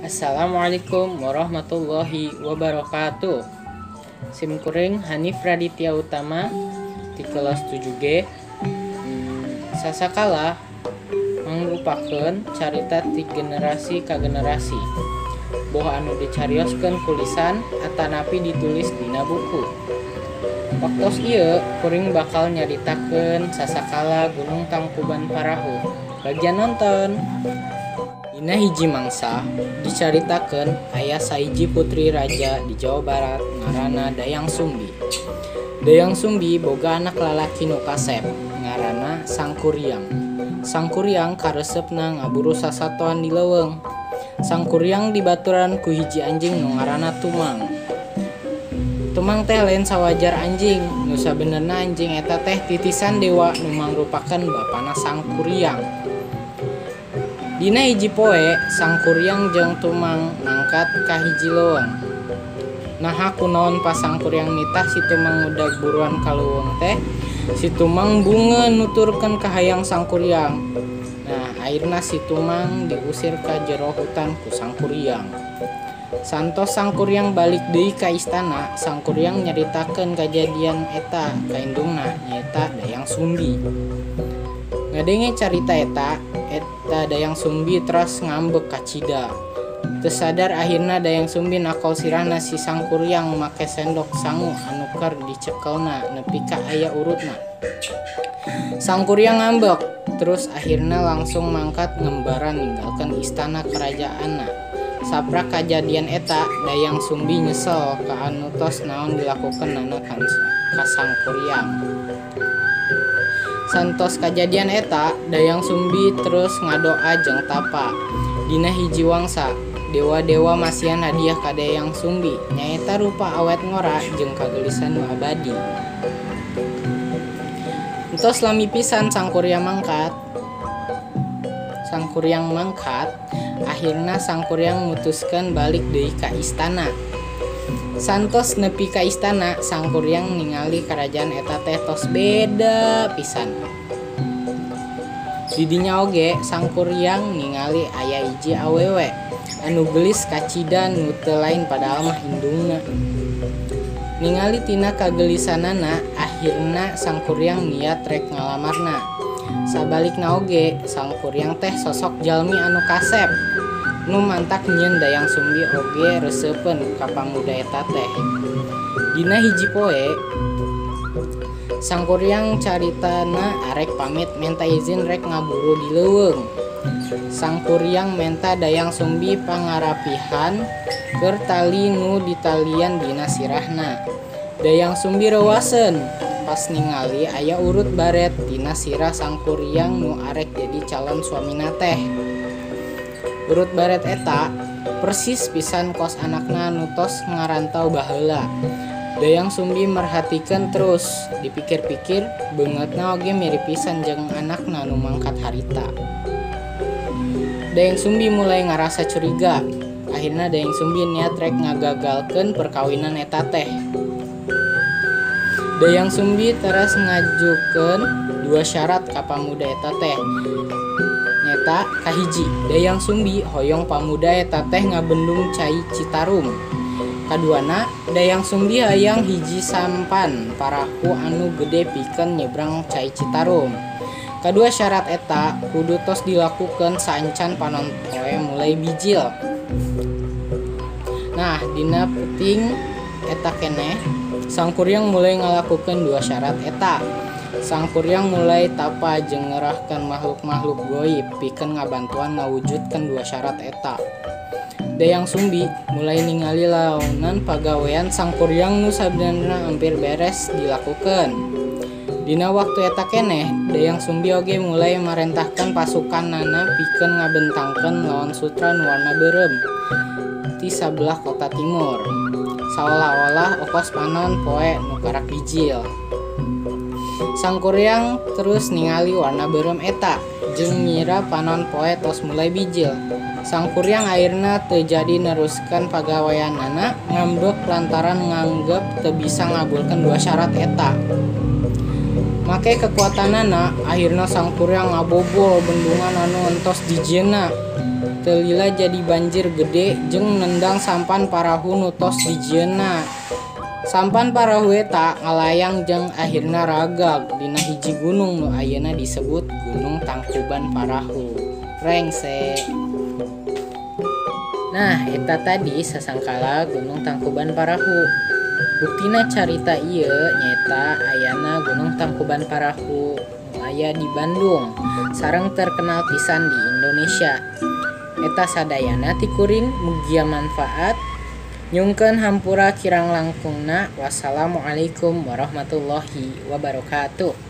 Assalamualaikum warahmatullahi wabarakatuh. Simkuring Hanif Raditya Utama di kelas 7G. Sasakala mangrupakeun carita ti generasi ka generasi. Boh anu dicarioskeun kulisan atanapi ditulis dina buku. Waktos ieu kuring bakal nyaritakeun sasakala Gunung Tangkuban Parahu. Bagian nonton. Dina hiji mangsa dicaritakeun aya sahiji putri raja di Jawa Barat ngaranna Dayang Sumbi. Dayang Sumbi boga anak lalaki nu kasep ngaranna Sangkuriang. Sangkuriang karesepna ngaburu sasatoan di leuweung. Sangkuriang dibaturan ku hiji anjing nu ngaranna Tumang. Tumang teh lain sawajar anjing, nu sabenerna anjing eta teh titisan dewa nu mangrupakeun bapana Sangkuriang. Dina hiji poe, Sangkuriang jeung Tumang mangkat ka hiji leuweung. Naha kunaon pas Sangkuriang nitah si Tumang mudag buruan ka leuweung teh, si Tumang bungeun nuturkeun ka hayang Sangkuriang. Nah, akhirna si Tumang diusir ka jero hutan ku Sangkuriang. Santos Sangkuriang balik deui ka istana, Sangkuriang nyaritakeun kajadian eta ka indungna nyaeta Dayang Sumbi. Ngadenge carita eta Dayang Sumbi terus ngambek ka cida. Teu sadar akhirna Dayang Sumbi nakol sirahna si Sangkuriang make sendok sangu anu keur dicekelna nepi ka aya urutna. Sangkuriang ngambek, terus akhirna langsung mangkat ngembaran ninggalkeun istana kerajaanna. Saprak kajadian eta, Dayang Sumbi nyesel ka anu tos naon dilakukeunna ka Sangkuriang. Santos kajadian eta, Dayang Sumbi terus ngadoa jeung tapa. Dina hiji wangsa, dewa-dewa masihan hadiah ka Dayang Sumbi, nyaeta rupa awet ngora jeung kagelisan nu abadi. Entos lami pisan Sangkuriang mangkat, akhirna Sangkuriang mutuskeun balik deui ka istana. Santos nepi ka istana, Sangkuriang ningali karajaan eta teh tos beda pisan. Di dinya oge Sangkuriang ningali aya hiji awewe anu gelis ka cida nu teu lain padahal mah indungna. Ningali tina kagelisanana, akhirna Sangkuriang niat rek ngalamarna. Sabalikna oge Sangkuriang teh sosok jalmi anu kasep nu mantak nyieun Dayang Sumbi oge reseupeun ka pamuda eta teh. Dina hiji poe Sangkuriang caritana arek pamit menta izin rek ngaburu di leuweung. Sangkuriang menta Dayang Sumbi pangarapihan keur tali nu ditalian dina sirahna. Dayang Sumbi reuaseun pas ningali aya urut baret dina sirah Sangkuriang nu arek jadi calon suamina teh. Urut baret eta persis pisan kos anakna nu tos ngarantau baheula. Dayang Sumbi merhatikeun terus, dipikir-pikir beungeutna oge mirip pisan jeung anakna nu mangkat harita. Dayang Sumbi mulai ngarasa curiga. Akhirna Dayang Sumbi niat rek ngagagalkeun perkawinan eta teh. Dayang Sumbi teras ngajukeun dua syarat ka pamuda eta teh. Nyata kahiji, Dayang Sumbi hoyong pamuda eta teh ngabendung cai Citarum. Kaduana, Dayang Sumbi hayang hiji sampan parahu anu gede pikeun nyebrang cai Citarum. Kadua syarat eta kudu tos dilakukeun saencan panon poe mulai bijil. Nah, dina peuting eta keneh, Sangkuriang mulai ngalakukeun dua syarat eta. Sangkuriang mulai tapa jeung ngerahkeun makhluk-makhluk goib pikeun ngabantuan ngawujudkeun dua syarat eta. Dayang Sumbi mulai ningali laonan pagawean Sangkuriang nu sabenerna hampir beres dilakukeun. Dina waktu eta keneh, Dayang Sumbi oge mulai marentahkeun pasukanana pikeun ngabentangkeun lawan sutra nu warna beureum ti sabelah kota timur. Saolah-olah okos panon poe nu karak bijil. Sangkuriang terus ningali warna beureum eta jeung ngira panon poe tos mulai bijil. Sangkuriang akhirna teu jadi neruskeun pagaweanana ngambek lantaran nganggep teu bisa ngabulkeun dua syarat eta. Make kekuatanana akhirna sang Kurya ngabobol bendungan anu entos dijieunna. Teu lila jadi banjir gede jeung nendang sampan parahu nu tos dijieunna. Sampan parahu eta ngalayang jeung akhirna ragag dina hiji gunung nu ayeuna disebut Gunung Tangkuban Parahu. Rengse. Nah, eta tadi sasangkala Gunung Tangkuban Parahu. Buktina carita ieu nyaeta ayana Gunung Tangkuban Parahu nu aya di Bandung sareng terkenal pisan di Indonesia. Eta sadayana ti kuring mugia manfaat. Nyungkeun hampura kirang langkungna. Wassalamualaikum warahmatullahi wabarakatuh.